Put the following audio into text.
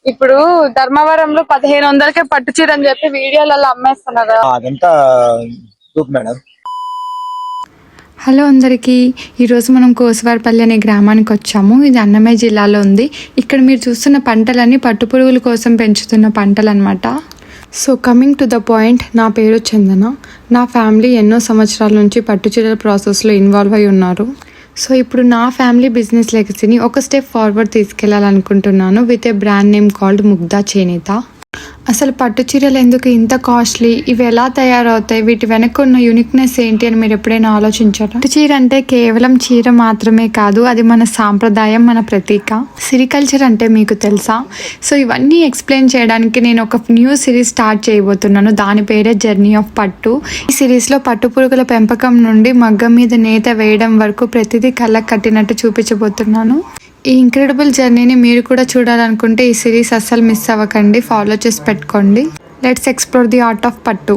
ఇప్పుడు ధర్మవరంలో 1500కే పట్టు చీర అని చెప్పి వీడియోలలో అమ్మేస్తున్నారు. అదంతా మేడం. హలో అందరికీ, ఈరోజు మనం కోసవారపల్లి అనే గ్రామానికి వచ్చాము. ఇది అన్నమయ్య జిల్లాలో ఉంది. ఇక్కడ మీరు చూస్తున్న పంటలన్నీ పట్టుపురుగుల కోసం పెంచుతున్న పంటలు అనమాట. So coming to the point, నా పేరు చందన. నా ఫ్యామిలీ ఎన్నో సంవత్సరాల నుంచి పట్టుచీరల ప్రాసెస్లో ఇన్వాల్వ్ అయి ఉన్నారు. సో ఇప్పుడు నా ఫ్యామిలీ బిజినెస్ లెగసీని ఒక స్టెప్ ఫార్వర్డ్ తీసుకెళ్లాలనుకుంటున్నాను with a brand name called Mugdha చేనేత. అసలు పట్టు చీరలు ఎందుకు ఇంత కాస్ట్లీ, ఇవి ఎలా తయారవుతాయి, వీటి వెనక ఉన్న యూనిక్నెస్ ఏంటి అని మీరు ఎప్పుడైనా ఆలోచించారా? పట్టు చీర అంటే కేవలం చీర మాత్రమే కాదు, అది మన సాంప్రదాయం, మన ప్రతీక. సిరికల్చర్ అంటే మీకు తెలుసా? సో ఇవన్నీ ఎక్స్ప్లెయిన్ చేయడానికి నేను ఒక న్యూ సిరీస్ స్టార్ట్ చేయబోతున్నాను. దాని పేరే జర్నీ ఆఫ్ పట్టు. ఈ సిరీస్లో పట్టు పురుగుల పెంపకం నుండి మగ్గం మీద నేత వేయడం వరకు ప్రతిదీ కళ్ళకు కట్టినట్టు చూపించబోతున్నాను. ఈ ఇంక్రెడిబుల్ జర్నీని మీరు కూడా చూడాలనుకుంటే ఈ సిరీస్ అస్సలు మిస్ అవ్వకండి, ఫాలో చేసి పెట్టుకోండి. Let's explore the art of పట్టు.